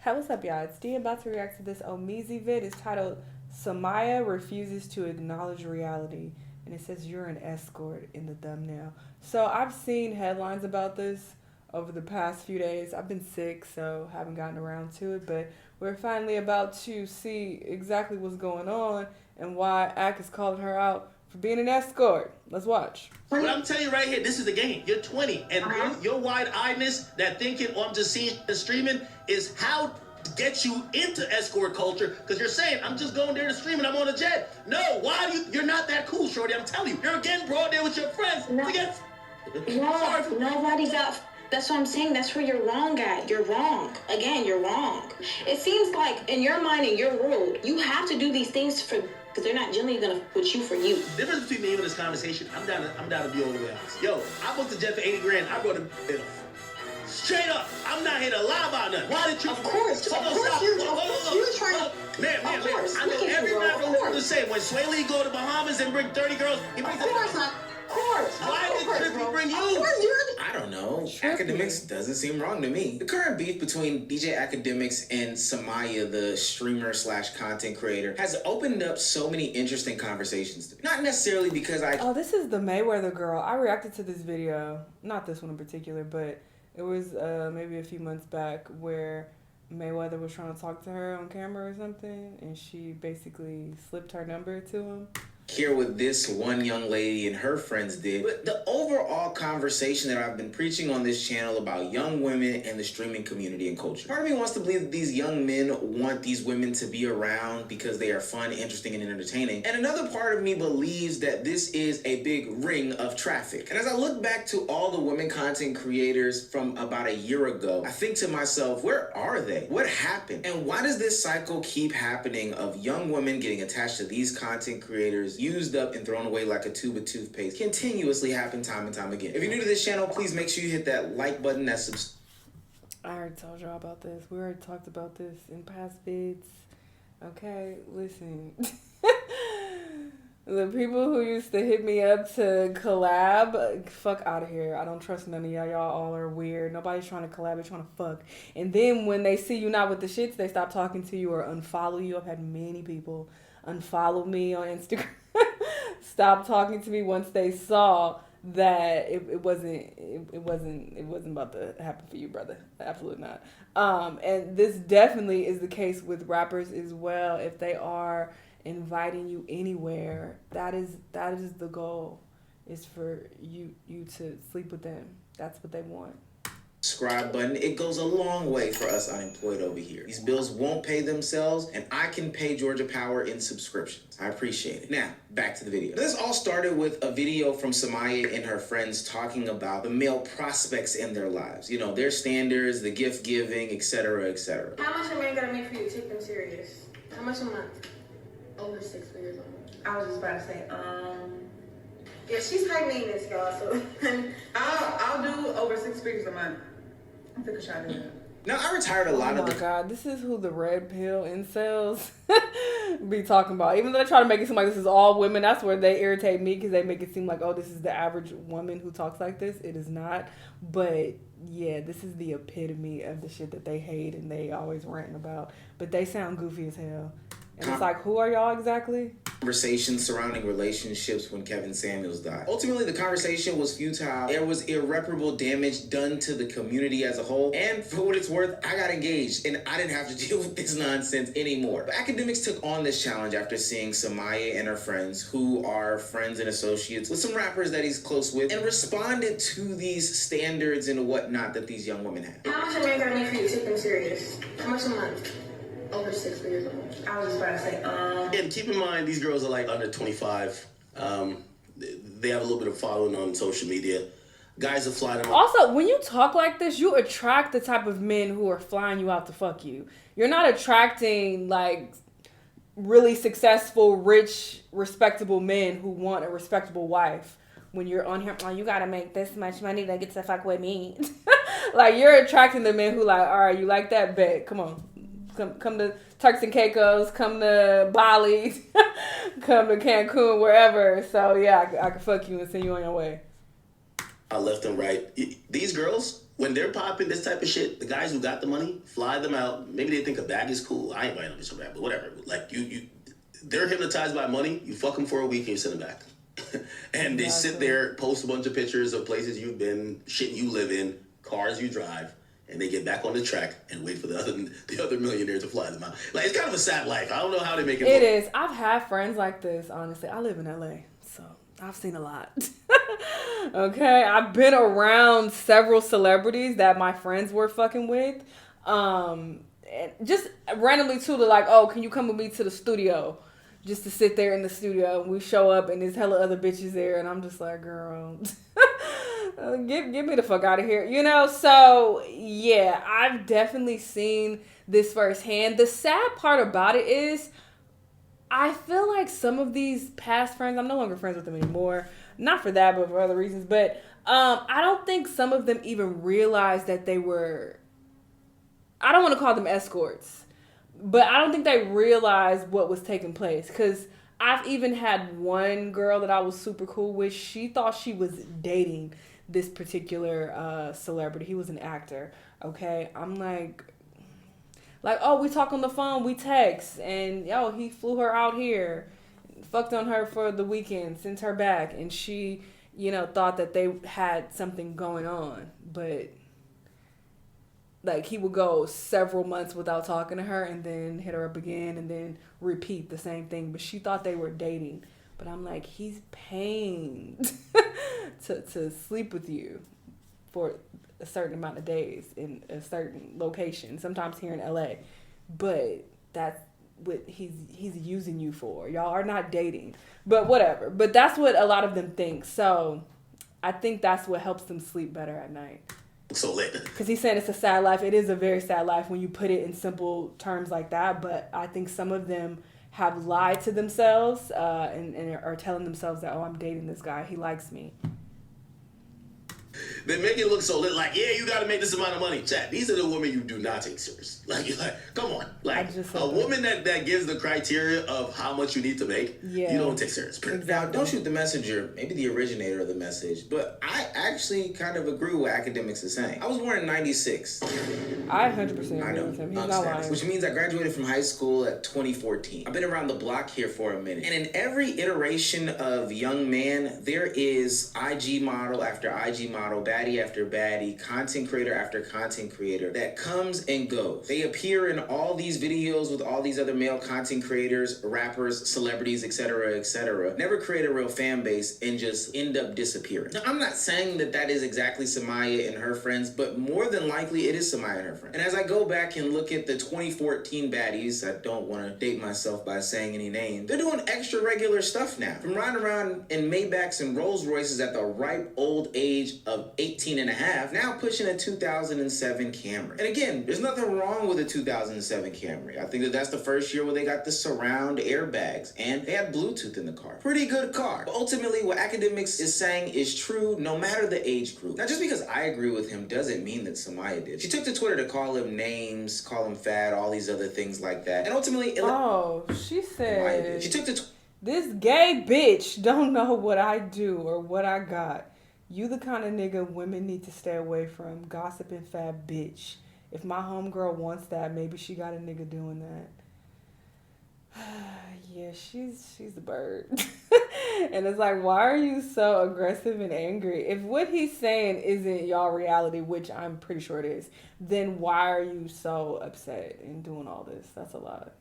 Hey, what's up, y'all? It's D about to react to this Omizi vid. It's titled Summyah Refuses to Acknowledge Reality. And it says you're an escort in the thumbnail. So I've seen headlines about this over the past few days. I've been sick, so haven't gotten around to it. But we're finally about to see exactly what's going on and why Ack is calling her out for being an escort. Let's watch. What I'm telling you right here, this is the game. You're 20, and your wide-eyedness, that thinking, oh, I'm just seeing and streaming, is how to get you into escort culture. Because you're saying, I'm just going there to stream and I'm on a jet. No, why do you're not that cool, shorty? I'm telling you, you're getting brought there with your friends. No, nobody got. That's what I'm saying. That's where you're wrong at. You're wrong. Again, you're wrong. It seems like in your mind, in your world, you have to do these things for. Because they're not generally gonna put you for you. The difference between me and this conversation, I'm down to be all the way honest. Yo, I booked a jet for 80 grand. I brought a bill. Straight up, I'm not here to lie about nothing. Why did you? Of course, you're trying to. Man, I know every rapper will the same. When Sway Lee go to Bahamas and bring 30 girls, he brings. Of course. Why did Trippy bring you? I don't know. Academics doesn't seem wrong to me. The current beef between DJ Academics and Samaya, the streamer / content creator, has opened up so many interesting conversations to me. Not necessarily because Oh, this is the Mayweather girl. I reacted to this video. Not this one in particular, but it was maybe a few months back where Mayweather was trying to talk to her on camera or something, and she basically slipped her number to him. Hear what this one young lady and her friends did, but the overall conversation that I've been preaching on this channel about young women and the streaming community and culture. Part of me wants to believe that these young men want these women to be around because they are fun, interesting, and entertaining. And another part of me believes that this is a big ring of traffic. And as I look back to all the women content creators from about a year ago, I think to myself, where are they? What happened? And why does this cycle keep happening of young women getting attached to these content creators, used up and thrown away like a tube of toothpaste, continuously happen time and time again? If you're new to this channel, please make sure you hit that like button. I already told y'all about this. We already talked about this in past vids. Okay, listen. The people who used to hit me up to collab, fuck out of here. I don't trust none of y'all. Y'all all are weird. Nobody's trying to collab. They're trying to fuck. And then when they see you not with the shits, they stop talking to you or unfollow you. I've had many people unfollow me on Instagram. Stop talking to me once they saw that it wasn't about to happen for you, brother. Absolutely not. And this definitely is the case with rappers as well. If they are inviting you anywhere, that is the goal, is for you to sleep with them. That's what they want. Subscribe button. It goes a long way for us unemployed over here. These bills won't pay themselves, and I can pay Georgia Power in subscriptions. I appreciate it. Now, back to the video. This all started with a video from Samaya and her friends talking about the male prospects in their lives. You know, their standards, the gift giving, etc., etc. How much a man gotta make for you to take them serious? How much a month? Over 6 figures a month. I was just about to say, yeah, she's high maintenance, y'all, so I'll do over 6 figures a month. I think I should do that. Now, I retired a lot of the... Oh my God, this is who the red pill incels be talking about. Even though they try to make it seem like this is all women, that's where they irritate me, because they make it seem like, oh, this is the average woman who talks like this. It is not. But yeah, this is the epitome of the shit that they hate and they always ranting about. But they sound goofy as hell. And it's like, who are y'all exactly? Conversations surrounding relationships when Kevin Samuels died. Ultimately, the conversation was futile. There was irreparable damage done to the community as a whole. And for what it's worth, I got engaged and I didn't have to deal with this nonsense anymore. But Academics took on this challenge after seeing Samaya and her friends, who are friends and associates with some rappers that he's close with, and responded to these standards and whatnot that these young women have. How much a man gotta make for you to take them serious? How much a month? Over 6 figures a month. I was just about to say, And keep in mind, these girls are like under 25. They have a little bit of following on social media. Guys are flying them. Also, when you talk like this, you attract the type of men who are flying you out to fuck you. You're not attracting like really successful, rich, respectable men who want a respectable wife. When you're on here, oh, you gotta make this much money to get to fuck with me. Like, you're attracting the men who like, all right, you like that? Bet, come on. Come to Turks and Caicos, come to Bali, come to Cancun, wherever. So yeah, I can fuck you and send you on your way. left and right. These girls, when they're popping this type of shit, the guys who got the money, fly them out. Maybe they think a bag is cool. I ain't buying them so bad, but whatever. Like they're hypnotized by money. You fuck them for a week and you send them back. And they sit there, post a bunch of pictures of places you've been, shit you live in, cars you drive, and they get back on the track and wait for the other millionaire to fly them out. Like, it's kind of a sad life. I don't know how they make it. It is. I've had friends like this, honestly. I live in LA, so I've seen a lot. Okay, I've been around several celebrities that my friends were fucking with. And just randomly too, to like, oh, can you come with me to the studio? Just to sit there in the studio. We show up and there's hella other bitches there, and I'm just like, girl, get me the fuck out of here. You know, so yeah, I've definitely seen this firsthand. The sad part about it is I feel like some of these past friends, I'm no longer friends with them anymore. Not for that, but for other reasons. But I don't think some of them even realized that they were, I don't want to call them escorts, but I don't think they realized what was taking place. Because I've even had one girl that I was super cool with. She thought she was dating this particular celebrity. He was an actor. Okay. I'm like, oh, we talk on the phone, we text, and yo, he flew her out here, fucked on her for the weekend, sent her back, and she, you know, thought that they had something going on, but like he would go several months without talking to her and then hit her up again and then repeat the same thing, but she thought they were dating. But I'm like, he's paying to sleep with you for a certain amount of days in a certain location, sometimes here in LA, but that's what he's using you for. Y'all are not dating, but whatever. But that's what a lot of them think. So I think that's what helps them sleep better at night. So lit. Because he's saying it's a sad life. It is a very sad life when you put it in simple terms like that. But I think some of them have lied to themselves and are telling themselves that, oh, I'm dating this guy. He likes me. They make it look so lit, like, yeah, you got to make this amount of money. Chat, these are the women you do not take serious. Like, you're like, come on. Like, a woman that gives the criteria of how much you need to make, you don't take serious. Exactly. Now, don't shoot the messenger, maybe the originator of the message, but I actually kind of agree with what academics is saying. I was born in 96. I 100% agree with him. He's not lying. Which means I graduated from high school at 2014. I've been around the block here for a minute. And in every iteration of young man, there is IG model after IG model, baddie after baddie, content creator after content creator that comes and goes. They appear in all these videos with all these other male content creators, rappers, celebrities, etc., etc. Never create a real fan base and just end up disappearing. Now, I'm not saying that that is exactly Summaya and her friends, but more than likely it is Summaya and her friends. And as I go back and look at the 2014 baddies, I don't want to date myself by saying any names, they're doing extra regular stuff now. From riding around in Maybachs and Rolls Royces at the ripe old age of 18 and a half, now pushing a 2007 Camry. And again, there's nothing wrong with a 2007 Camry. I think that's the first year where they got the surround airbags and they had Bluetooth in the car. Pretty good car. But ultimately, what academics is saying is true no matter the age group. Now, just because I agree with him doesn't mean that Summaya did. She took to Twitter to call him names, call him fat, all these other things like that. And ultimately, she said, she took to this gay bitch don't know what I do or what I got. You the kind of nigga women need to stay away from. Gossiping fat bitch. If my homegirl wants that, maybe she got a nigga doing that. Yeah, she's the bird. And it's like, why are you so aggressive and angry? If what he's saying isn't y'all reality, which I'm pretty sure it is, then why are you so upset and doing all this? That's a lot.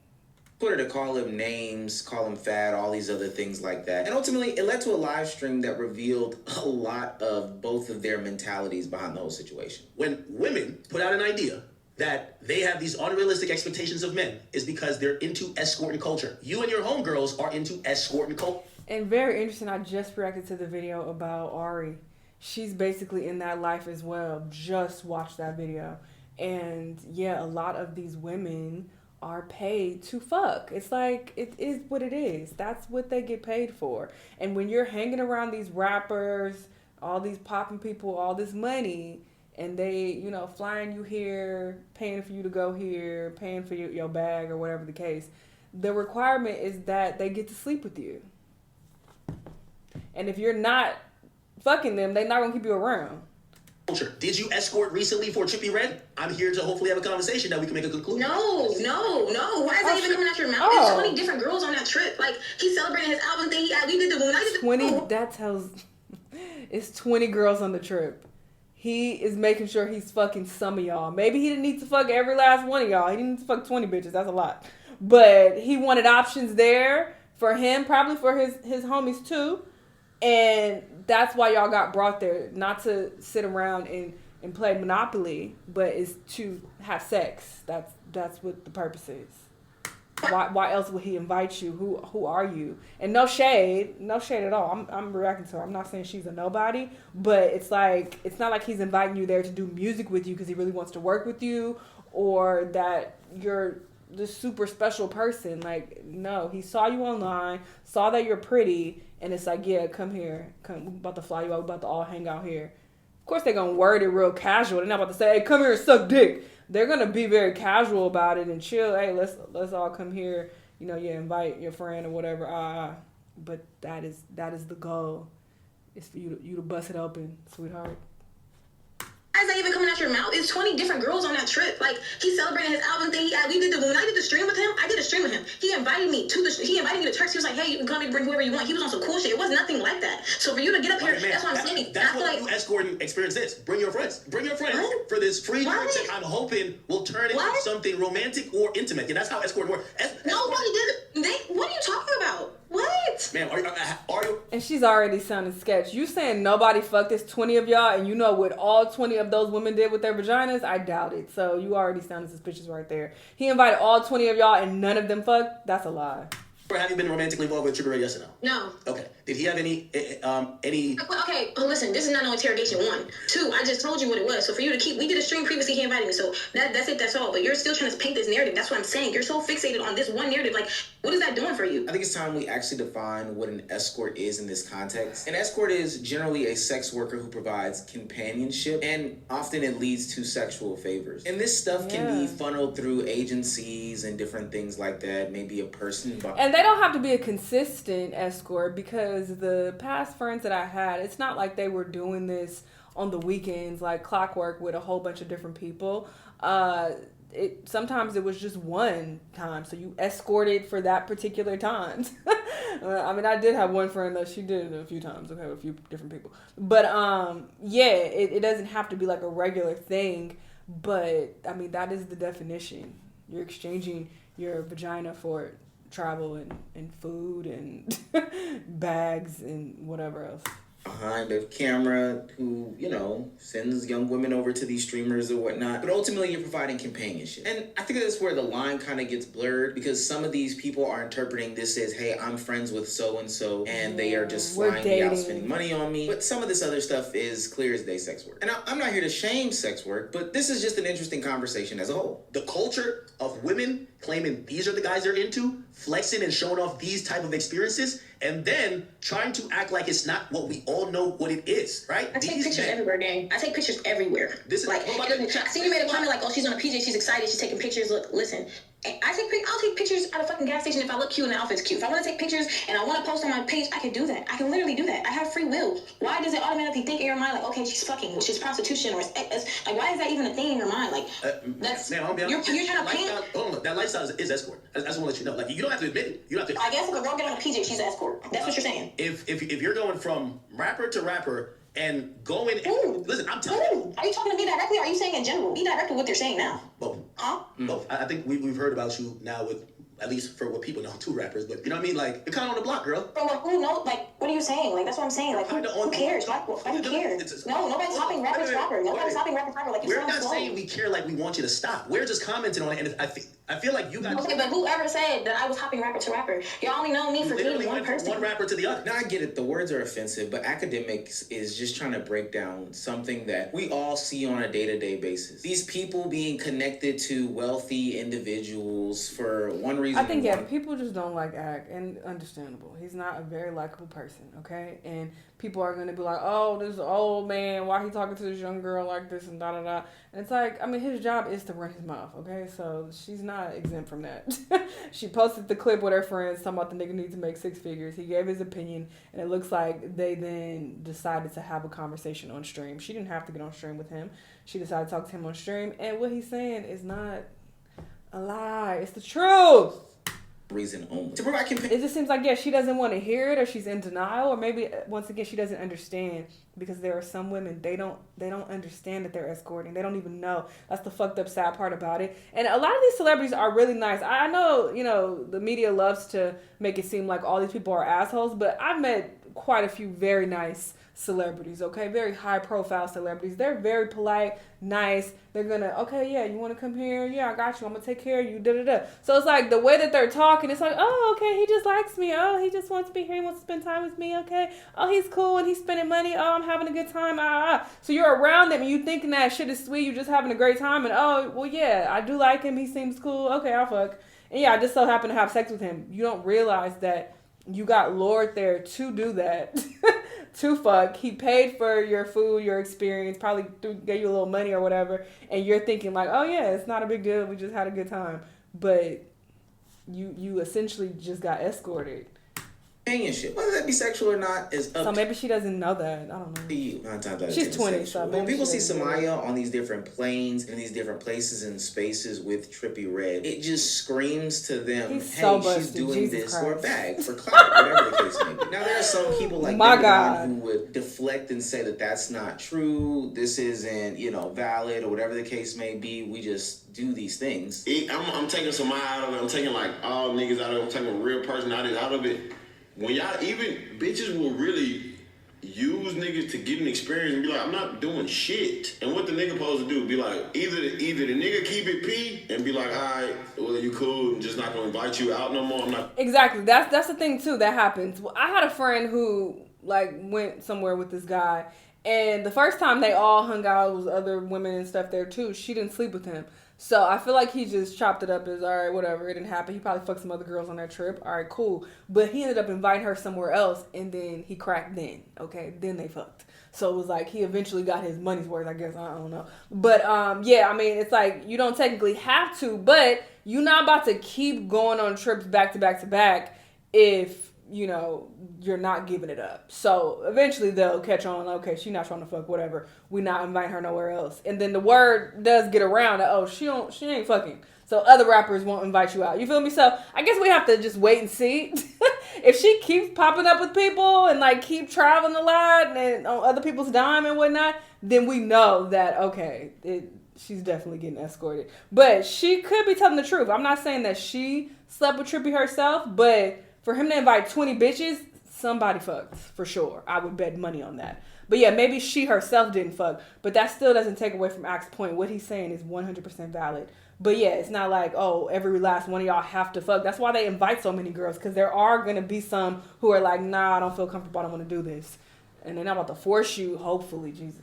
Twitter to call him names, call him fat, all these other things like that. And ultimately, it led to a live stream that revealed a lot of both of their mentalities behind the whole situation. When women put out an idea that they have these unrealistic expectations of men, is because they're into escorting culture. You and your homegirls are into escorting culture. And very interesting, I just reacted to the video about Ari. She's basically in that life as well. Just watched that video. And yeah, a lot of these women are paid to fuck. It's like, it is what it is. That's what they get paid for. And when you're hanging around these rappers, all these popping people, all this money, and they, you know, flying you here, paying for you to go here, paying for your bag or whatever the case, the requirement is that they get to sleep with you. And if you're not fucking them, they not gonna keep you around. Did you escort recently for Trippie Redd? I'm here to hopefully have a conversation that we can make a conclusion. No. Why is that even coming out your mouth? There's 20 different girls on that trip. Like, he's celebrating his album thing. We did the 20, that tells, it's 20 girls on the trip. He is making sure he's fucking some of y'all. Maybe he didn't need to fuck every last one of y'all. He didn't need to fuck 20 bitches. That's a lot. But he wanted options there for him, probably for his homies too. And that's why y'all got brought there. Not to sit around and play Monopoly, but is to have sex. That's what the purpose is. Why else would he invite you? Who are you? And no shade at all. I'm reacting to her. I'm not saying she's a nobody, but it's like, it's not like he's inviting you there to do music with you because he really wants to work with you, or that you're this super special person. Like, no, he saw you online, saw that you're pretty, and it's like, yeah, come here, come. We're about to fly you out. We're about to all hang out here. Of course, they're gonna word it real casual. They're not about to say, hey, come here and suck dick. They're gonna be very casual about it and chill. Hey, let's all come here. You know, yeah, invite your friend or whatever. But that is the goal. It's for you to bust it open, sweetheart. Why is that even coming out your mouth? It's 20 different girls on that trip. Like, he's celebrating his album thing. When I did the stream with him, I did a stream with him. He invited me to Turks. He was like, hey, you can come and bring whoever you want. He was on some cool shit. It was nothing like that. So for you to get up here, that's what I'm saying. That's what you escorting experience is. Bring your friends. Bring your friends for this free drink that I'm hoping will turn into something romantic or intimate. And that's how escorting works. Nobody did it. What are you talking about? What? Man, are you? And she's already sounding sketch. You saying nobody fucked this 20 of y'all, and you know what all 20 of those women did with their vaginas? I doubt it. So you already sounded suspicious right there. He invited all 20 of y'all, and none of them fucked? That's a lie. Have you been romantically involved with Trippie Redd? Yes or no? No. Okay. Did he have any? Okay. Listen. This is not no interrogation. 1, 2. I just told you what it was. So for you to keep, we did a stream previously. He invited me. So that's it. That's all. But you're still trying to paint this narrative. That's what I'm saying. You're so fixated on this one narrative. Like, what is that doing for you? I think it's time we actually define what an escort is in this context. An escort is generally a sex worker who provides companionship, and often it leads to sexual favors. And this stuff can be funneled through agencies and different things like that. Maybe a person. And they don't have to be a consistent escort, because the past friends that I had, it's not like they were doing this on the weekends like clockwork with a whole bunch of different people. Sometimes it was just one time, so you escorted for that particular time. I mean, I did have one friend that she did it a few times, okay, with a few different people. But it doesn't have to be like a regular thing. But I mean, that is the definition. You're exchanging your vagina for travel and food and bags and whatever else. Behind a camera who, sends young women over to these streamers or whatnot. But ultimately, you're providing companionship. And I think that's where the line kind of gets blurred, because some of these people are interpreting this as, hey, I'm friends with so-and-so, and they are just flying me out, spending money on me. But some of this other stuff is clear as day sex work. And I'm not here to shame sex work, but this is just an interesting conversation as a whole. The culture of women claiming these are the guys they're into, flexing and showing off these type of experiences, and then trying to act like it's not what we all know what it is, right? I take pictures everywhere, gang. I take pictures everywhere. This is like, I seen you made a comment like, oh, she's on a PJ, she's excited, she's taking pictures. Look, listen. I'll take pictures at a fucking gas station if I look cute and the outfit's cute. If I want to take pictures and I want to post on my page, I can do that. I can literally do that. I have free will. Why does it automatically think in your mind like, okay, she's fucking, which is prostitution, or it's like, why is that even a thing in your mind? Like, that's man, you're trying to paint. Hold on, that lifestyle is escort. I just want to let you know. Like, you don't have to admit it. You don't have to. I guess if a girl get on a PJ, she's an escort. That's what you're saying. If you're going from rapper to rapper and going, listen, I'm telling you. Are you talking to me directly, or are you saying in general? Be direct with what you're saying now. Both. Huh? Both. I think we've heard about you now with, at least for what people know, 2 rappers, but you know what I mean? Like, you're kind of on the block, girl. From like, who knows? Like, what are you saying? Like, that's what I'm saying. Like, who cares? Why do you care? No, nobody's hopping rapper to rapper. Nobody's hopping rapper to rapper. Like, we're not saying we care like we want you to stop. We're just commenting on it, and I feel like you got... Okay, but whoever said that I was hopping rapper to rapper? Y'all only know me for dating one person. One rapper to the other. Now, I get it. The words are offensive, but academics is just trying to break down something that we all see on a day-to-day basis. These people being connected to wealthy individuals for one reason reason. I think, yeah, people just don't like Ack, and understandable. He's not a very likable person, okay? And people are going to be like, oh, this old man, why he talking to this young girl like this and da-da-da. And it's like, I mean, his job is to run his mouth, okay? So she's not exempt from that. She posted the clip with her friends talking about the nigga needs to make 6 figures. He gave his opinion, and it looks like they then decided to have a conversation on stream. She didn't have to get on stream with him. She decided to talk to him on stream, and what he's saying is not a lie. It's the truth. Reason only. To provide it just seems like, yeah, she doesn't want to hear it, or she's in denial, or maybe once again she doesn't understand, because there are some women they don't understand that they're escorting. They don't even know. That's the fucked up sad part about it. And a lot of these celebrities are really nice. I know, you know, the media loves to make it seem like all these people are assholes, but I've met quite a few very nice celebrities, okay? Very high profile celebrities. They're very polite, nice. They're gonna, okay, yeah, you want to come here? Yeah, I got you. I'm gonna take care of you. Da-da-da. So it's like the way that they're talking, it's like, oh, okay, he just likes me. Oh, he just wants to be here. He wants to spend time with me. Okay. Oh, he's cool and he's spending money. Oh, I'm having a good time. So you're around them and you thinking that shit is sweet. You're just having a great time. And oh, well, yeah, I do like him. He seems cool. Okay, I'll fuck. And yeah, I just so happen to have sex with him. You don't realize that you got lured there to do that. To fuck. He paid for your food, your experience, probably gave you a little money or whatever, and you're thinking like, oh yeah, it's not a big deal, we just had a good time. But you essentially just got escorted. Companionship, whether that be sexual or not, is up. So maybe she doesn't know that. I don't know. To you. 9 times out of She's 10 20, sexual. so when people see Somaya Somaya on these different planes and these different places and spaces with Trippie Redd, it just screams to them, He's hey, so she's busted. doing Jesus this Christ. for a bag, for clout, whatever the case may be. Now there are some people like My David God. Bond who would deflect and say that that's not true, this isn't, you know, valid, or whatever the case may be. We just do these things. I'm taking Somaya out of it. I'm taking like all niggas out of it. I'm taking a real person out of it. When y'all, even bitches will really use niggas to get an experience and be like, I'm not doing shit. And what the nigga supposed to do? Be like, either the nigga keep it P and be like, all right, well, you cool, I'm just not gonna invite you out no more. I'm not. Exactly. That's the thing too that happens. Well, I had a friend who like went somewhere with this guy, and the first time they all hung out, was other women and stuff there too. She didn't sleep with him. So I feel like he just chopped it up as, all right, whatever, it didn't happen. He probably fucked some other girls on that trip. All right, cool. But he ended up inviting her somewhere else, and then he cracked then, okay? Then they fucked. So it was like he eventually got his money's worth, I guess. I don't know. But, yeah, I mean, it's like you don't technically have to, but you're not about to keep going on trips back to back to back if, you know, you're not giving it up. So eventually they'll catch on, okay, she's not trying to fuck, whatever. We not inviting her nowhere else. And then the word does get around that, oh, she ain't fucking. So other rappers won't invite you out. You feel me? So I guess we have to just wait and see. If she keeps popping up with people and like keep traveling a lot and on other people's dime and whatnot, then we know that, okay, she's definitely getting escorted. But she could be telling the truth. I'm not saying that she slept with Trippie herself, but for him to invite 20 bitches, somebody fucked, for sure. I would bet money on that. But yeah, maybe she herself didn't fuck, but that still doesn't take away from Ack's point. What he's saying is 100% valid. But yeah, it's not like, oh, every last one of y'all have to fuck. That's why they invite so many girls, because there are going to be some who are like, nah, I don't feel comfortable, I don't want to do this. And they're not about to force you, hopefully, Jesus.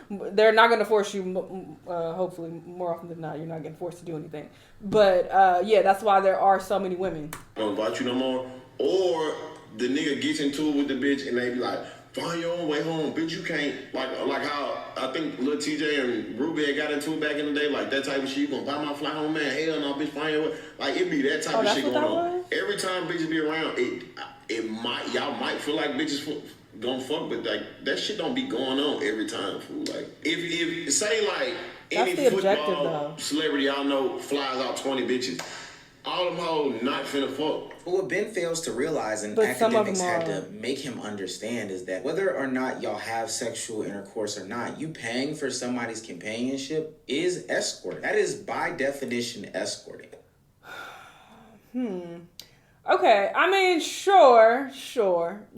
They're not going to force you, hopefully, more often than not, you're not getting forced to do anything. But yeah, that's why there are so many women. Don't invite you no more. Or the nigga gets into it with the bitch and they be like, find your own way home, bitch. You can't, like how I think Lil TJ and Ruby had got into it back in the day, like that type of shit. You gonna buy my flight home, man? Hell no, bitch. Find your way. Like it be that type of shit going on. Every time bitches be around, it might, y'all might feel like bitches gonna fuck, but like that shit don't be going on every time, fool. Like if say like any football celebrity I know flies out 20 bitches, all them hoes not finna fuck. But what Ben fails to realize, and academics had to make him understand, is that whether or not y'all have sexual intercourse or not, you paying for somebody's companionship is escorting. That is by definition escorting. Okay, I mean, sure.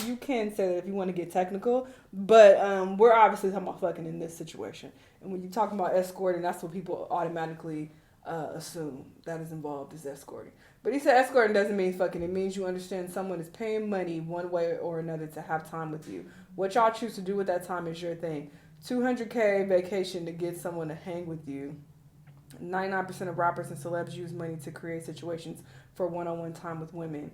You can say that if you want to get technical, but we're obviously talking about fucking in this situation. And when you're talking about escorting, that's what people automatically assume that is involved is escorting. But he said escorting doesn't mean fucking. It means you understand someone is paying money one way or another to have time with you. What y'all choose to do with that time is your thing. $200K vacation to get someone to hang with you. 99% of rappers and celebs use money to create situations for one-on-one time with women.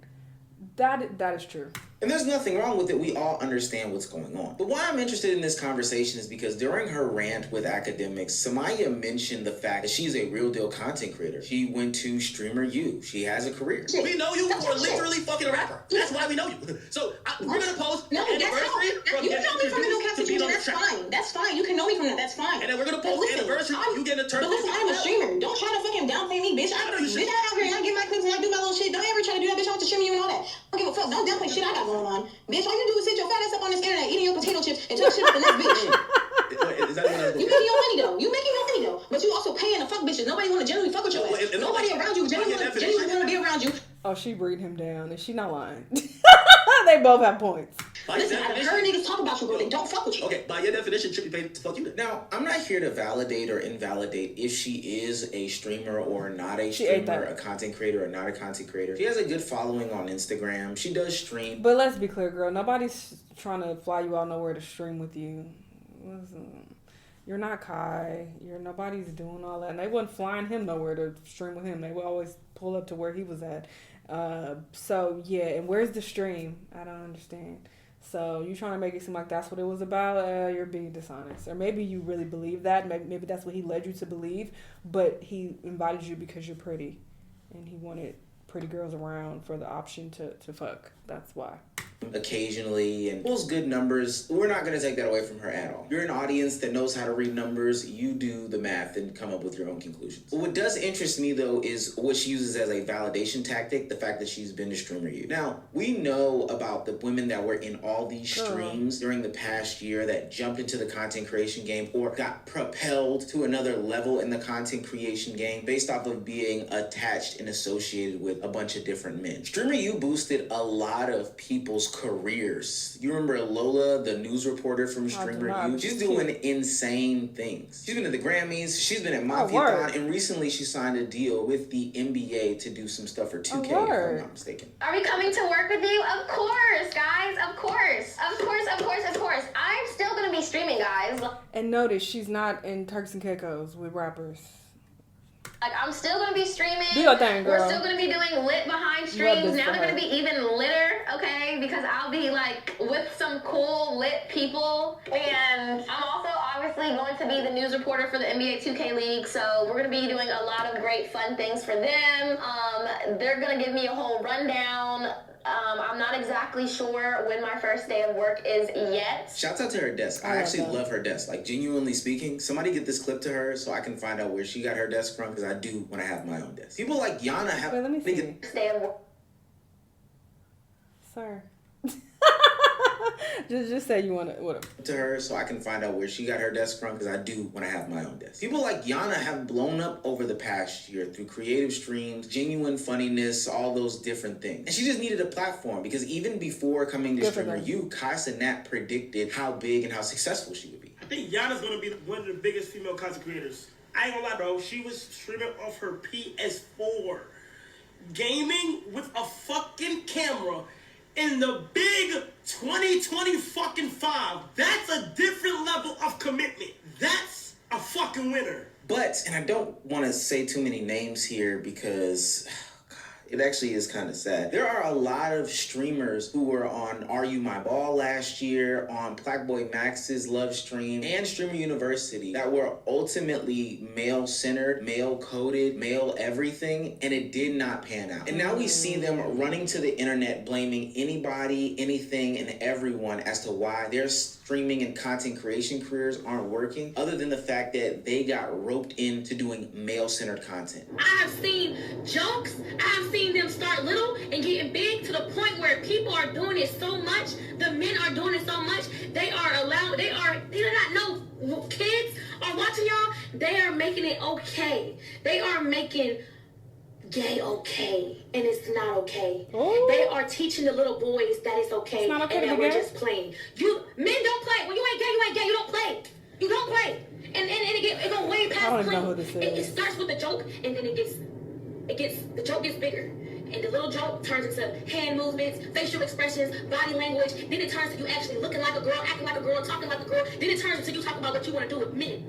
That is true. And there's nothing wrong with it. We all understand what's going on. But why I'm interested in this conversation is because during her rant with academics, Summyah mentioned the fact that she's a real deal content creator. She went to Streamer U. She has a career. We know you for literally fucking a rapper. That's why we know you. So we're gonna post No, an that's anniversary from you can getting know me from the no introduced to being caption. on the That's track. fine. That's fine. You can know me from that. That's fine. And then we're gonna But post listen, anniversary. You getting a turn. But listen, I'm a streamer. Don't try to fucking downplay me, bitch. I know you should. Bitch, I out here and I get my clips and I do my little shit. Don't ever try to do that, bitch. I want to stream you and all that. I don't give a fuck. Don't downplay shit I got going on. Bitch, all you do is sit your fat ass up on this internet eating your potato chips and talk shit about the next bitch. Is that what I was You making your money though. You making your money though. But you also paying to fuck bitches. Nobody want to genuinely fuck with your ass. Nobody around you genuinely want to be around you. Oh, she breed him down, and she not lying. They both have points. Listen, I've heard niggas talk about you, but they don't fuck with you. Okay, by your definition, should be paid to fuck you. Now, I'm not here to validate or invalidate if she is a streamer or not a streamer, a content creator or not a content creator. She has a good following on Instagram. She does stream. But let's be clear, girl. Nobody's trying to fly you out nowhere to stream with you. Listen, you're not Kai. Nobody's doing all that. And they wasn't flying him nowhere to stream with him. They would always pull up to where he was at. So, yeah. And where's the stream? I don't understand. So you trying to make it seem like that's what it was about? You're being dishonest. Or maybe you really believe that. Maybe that's what he led you to believe. But he invited you because you're pretty. And he wanted pretty girls around for the option to fuck. That's why. Occasionally and pulls good numbers. We're not going to take that away from her at all. You're an audience that knows how to read numbers. You do the math and come up with your own conclusions. What does interest me though is what she uses as a validation tactic, the fact that she's been to Streamer U. Now, we know about the women that were in all these streams during the past year that jumped into the content creation game or got propelled to another level in the content creation game based off of being attached and associated with a bunch of different men. Streamer U boosted a lot of people's careers. You remember Lola, the news reporter from Streamer U? She's doing insane things. She's been at the Grammys, she's been at MafiaCon, and recently she signed a deal with the NBA to do some stuff for 2K, if I'm not mistaken. Are we coming to work with you? Of course, guys. Of course. I'm still gonna be streaming, guys. And notice she's not in Turks and Caicos with rappers. Like, I'm still gonna be streaming. Do your thing, girl. We're still gonna be doing lit behind streams. Now they're gonna be even litter, okay? Because I'll be like with some cool lit people. And I'm also obviously going to be the news reporter for the NBA 2K League. So we're gonna be doing a lot of great fun things for them. They're gonna give me a whole rundown. I'm not exactly sure when my first day of work is yet. Shouts out to her desk. I actually love her desk. Like, genuinely speaking, somebody get this clip to her so I can find out where she got her desk from, because I do want to have my own desk. People like Yana have... Wait, let me see. First day of work. Sir. just say you want to... Whatever. To her so I can find out where she got her desk from, because I do want to have my own desk. People like Yana have blown up over the past year through creative streams, genuine funniness, all those different things. And she just needed a platform, because even before coming to Streamer U, Kai Cenat predicted how big and how successful she would be. I think Yana's gonna be one of the biggest female content creators. I ain't gonna lie, bro. She was streaming off her PS4, gaming with a fucking camera in the big 2020 fucking 5. That's a different level of commitment. That's a fucking winner. But, and I don't want to say too many names here because... it actually is kind of sad. There are a lot of streamers who were on Are You My Ball last year, on Blackboy Max's Love Stream, and Streamer University that were ultimately male-centered, male-coded, male everything, and it did not pan out. And now we see them running to the internet blaming anybody, anything, and everyone as to why their streaming and content creation careers aren't working, other than the fact that they got roped into doing male-centered content. I have seen jokes, I have seen them start little and getting big to the point where people are doing it so much, the men are doing it so much, they do not know, kids are watching y'all, they are making it okay. They are making gay okay, and it's not okay. Ooh. They are teaching the little boys that it's okay, and that we're just playing. Men don't play. When you ain't gay, you don't play. You don't play. And it go way past I don't even playing. know who this is. It starts with a joke, and then the joke gets bigger. And the little joke turns into hand movements, facial expressions, body language. Then it turns to you actually looking like a girl, acting like a girl, talking like a girl. Then it turns into you talking about what you want to do with men.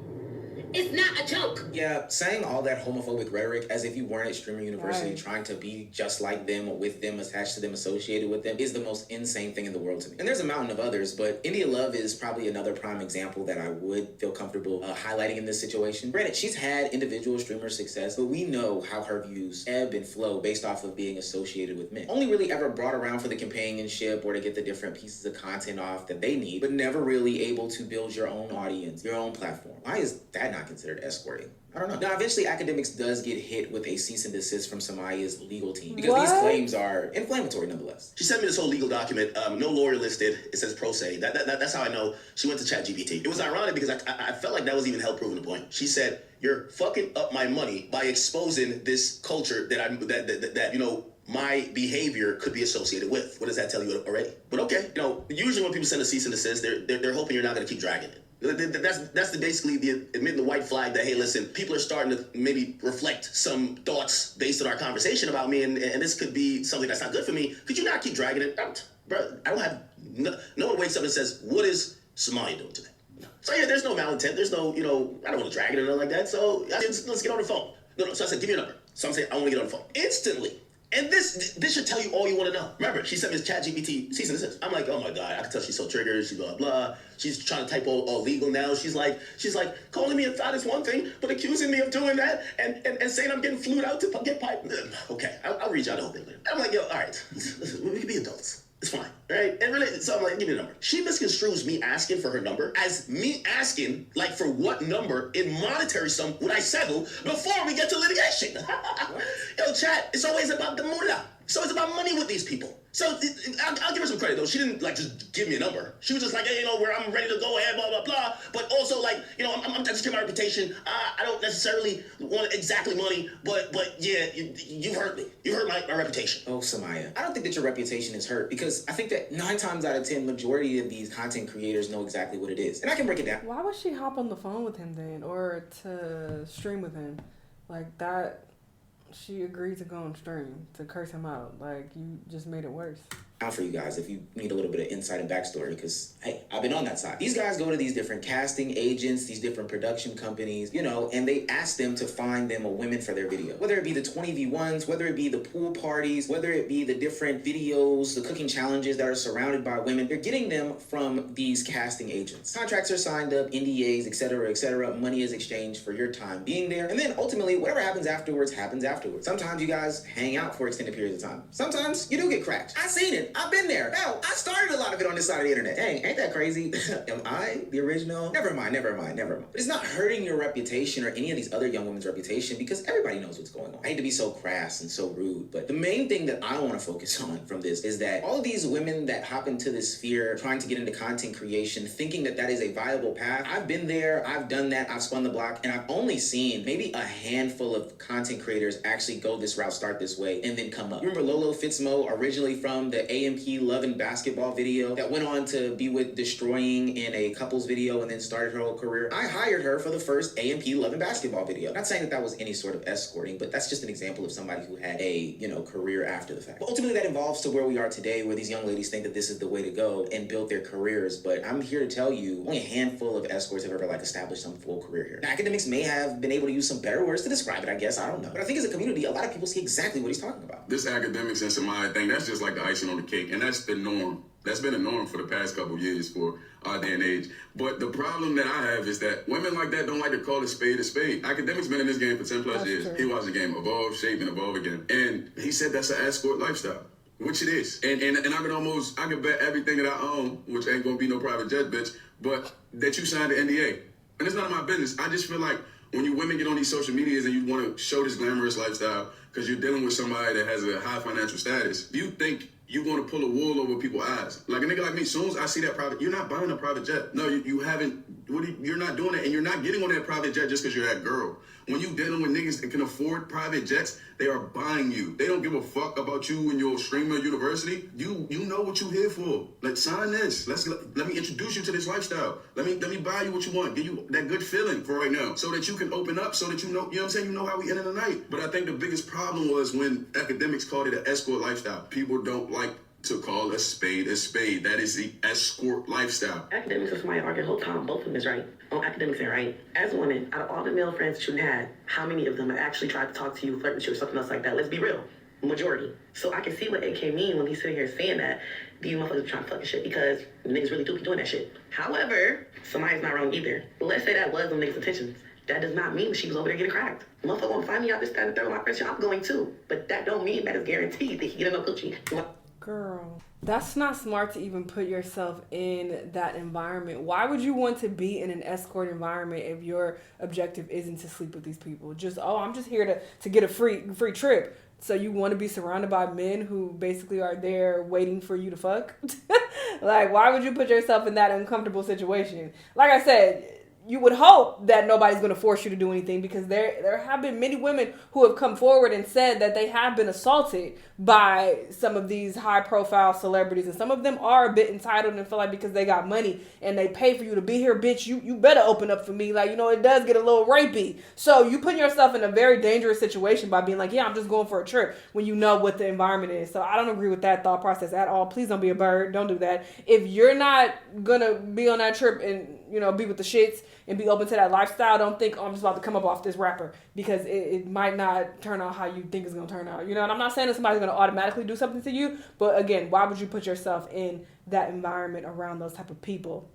It's not a joke. Yeah, saying all that homophobic rhetoric as if you weren't at Streamer University Right. trying to be just like them or with them, attached to them, associated with them is the most insane thing in the world to me. And there's a mountain of others, but India Love is probably another prime example that I would feel comfortable highlighting in this situation. Granted, she's had individual streamer success, but we know how her views ebb and flow based off of being associated with men. Only really ever brought around for the companionship or to get the different pieces of content off that they need, but never really able to build your own audience, your own platform. Why is that not considered escorting? I don't know. Now, eventually, Academics does get hit with a cease and desist from Samaya's legal team because these claims are inflammatory nonetheless. She sent me this whole legal document. No lawyer listed. It says pro se. That's how I know she went to ChatGPT. It was ironic because I felt like that was even help proving the point. She said, "You're fucking up my money by exposing this culture that you know my behavior could be associated with." What does that tell you already? But okay, you know, usually when people send a cease and desist, they're hoping you're not going to keep dragging it. That's basically the admitting the white flag that, hey, listen, people are starting to maybe reflect some thoughts based on our conversation about me, and this could be something that's not good for me. Could you not keep dragging it? Bro, I don't have, no one wakes up and says, what is Somaya doing today? So yeah, there's no malintent. There's no, you know, I don't want to drag it or nothing like that. So let's get on the phone. No, so I said, give me a number. So I'm saying, I want to get on the phone. Instantly. And this should tell you all you want to know. Remember, she sent me this ChatGPT cease and desist. I'm like, oh my God, I can tell she's so triggered. She's blah, blah. She's trying to type all legal now. She's like, calling me a thought is one thing, but accusing me of doing that and saying I'm getting flued out to get pipe. Okay, I'll read y'all the whole thing later. I'm like, yo, all right, we can be adults. It's fine, right? And really, so I'm like, give me the number. She misconstrues me asking for her number as me asking, like, for what number in monetary sum would I settle before we get to litigation? Yo, chat, it's always about the moolah. So it's about money with these people. So I'll give her some credit, though. She didn't, like, just give me a number. She was just like, hey, you know, where I'm ready to go ahead, blah, blah, blah. But also, like, you know, I'm just getting my reputation. I don't necessarily want exactly money, but yeah, you hurt me. You hurt my reputation. Oh, Summyah, I don't think that your reputation is hurt because I think that 9 times out of 10, majority of these content creators know exactly what it is. And I can break it down. Why would she hop on the phone with him then, or to stream with him? Like that, she agreed to go on stream to curse him out. Like, you just made it worse. Out for you guys if you need a little bit of insight and backstory, because hey, I've been on that side. These guys go to these different casting agents, these different production companies, you know, and they ask them to find them a women for their video. Whether it be the 20v1s, whether it be the pool parties, whether it be the different videos, the cooking challenges that are surrounded by women, they're getting them from these casting agents. Contracts are signed up, NDAs, etc., etc. Money is exchanged for your time being there, and then ultimately whatever happens afterwards happens afterwards. Sometimes you guys hang out for extended periods of time. Sometimes you do get cracked. I've seen it. I've been there. Hell, I started a lot of it on this side of the internet. Dang, ain't that crazy? Am I the original? Never mind. But it's not hurting your reputation or any of these other young women's reputation because everybody knows what's going on. I hate to be so crass and so rude, but the main thing that I want to focus on from this is that all of these women that hop into this sphere trying to get into content creation, thinking that that is a viable path. I've been there. I've done that. I've spun the block, and I've only seen maybe a handful of content creators actually go this route, start this way, and then come up. Remember Lolo Fitzmo, originally from the AMP Love and Basketball video that went on to be with Destroying in a couples video and then started her whole career. I hired her for the first AMP Love and Basketball video. Not saying that that was any sort of escorting, but that's just an example of somebody who had a, you know, career after the fact. But ultimately that evolves to where we are today, where these young ladies think that this is the way to go and build their careers. But I'm here to tell you, only a handful of escorts have ever, like, established some full career here. Now, Academics may have been able to use some better words to describe it, I guess. I don't know. But I think as a community, a lot of people see exactly what he's talking about. This Academics and Somaya thing, that's just like the icing on the cake. And that's the norm. That's been a norm for the past couple of years for our day and age. But the problem that I have is that women like that don't like to call a spade a spade. Academics been in this game for 10 plus years. True. He watched the game evolve, shape, and evolve again. And he said that's an escort lifestyle, which it is. And I can bet everything that I own, which ain't gonna be no private jet, bitch, but that you signed an NDA. And it's none of my business. I just feel like when you women get on these social medias and you want to show this glamorous lifestyle because you're dealing with somebody that has a high financial status, you think you're going to pull a wool over people's eyes. Like a nigga like me, as soon as I see that private, you're not buying a private jet. No, you haven't, you're not doing it. And you're not getting on that private jet just because you're that girl. When you dealing with niggas that can afford private jets, they are buying you. They don't give a fuck about you and your streamer university. You know what you here for. Like, sign this. Let me introduce you to this lifestyle. Let me buy you what you want. Give you that good feeling for right now, so that you can open up, so that you know what I'm saying, you know how we end the night. But I think the biggest problem was when Academics called it an escort lifestyle. People don't like to call a spade a spade. That is the escort lifestyle. Academics and Somaya argue the whole time. Both of them is right. On academics and right. As a woman, out of all the male friends that you had, how many of them have actually tried to talk to you, flirt with you, or something else like that? Let's be real. Majority. So I can see what AK mean when he's sitting here saying that these motherfuckers are trying to fucking shit because niggas really do be doing that shit. However, Somaya's not wrong either. Let's say that was them niggas' intentions. That does not mean she was over there getting cracked. Motherfucker gonna find me out this, that, and the third with my friends. I'm going too. But that don't mean that it's guaranteed that he get no coochie. Girl, that's not smart to even put yourself in that environment. Why would you want to be in an escort environment if your objective isn't to sleep with these people? Just, oh, I'm just here to get a free trip. So you want to be surrounded by men who basically are there waiting for you to fuck? Like, why would you put yourself in that uncomfortable situation? Like I said, you would hope that nobody's going to force you to do anything, because there have been many women who have come forward and said that they have been assaulted by some of these high profile celebrities, and some of them are a bit entitled and feel like because they got money and they pay for you to be here, bitch, you better open up for me. Like, you know, it does get a little rapey. So you put yourself in a very dangerous situation by being like, yeah, I'm just going for a trip, when you know what the environment is. So I don't agree with that thought process at all. Please don't be a bird. Don't do that. If you're not gonna be on that trip and, you know, be with the shits and be open to that lifestyle, don't think, oh, I'm just about to come up off this rapper, because it might not turn out how you think it's going to turn out. You know, and I'm not saying that somebody's going to automatically do something to you, but again, why would you put yourself in that environment around those type of people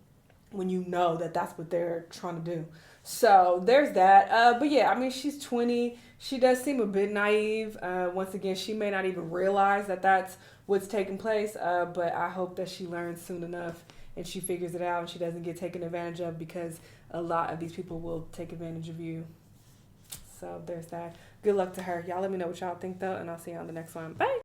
when you know that that's what they're trying to do? So there's that. But yeah, I mean, she's 20. She does seem a bit naive. Once again, she may not even realize that that's what's taking place, but I hope that she learns soon enough and she figures it out and she doesn't get taken advantage of, because a lot of these people will take advantage of you. So there's that. Good luck to her. Y'all let me know what y'all think, though, and I'll see you on the next one. Bye.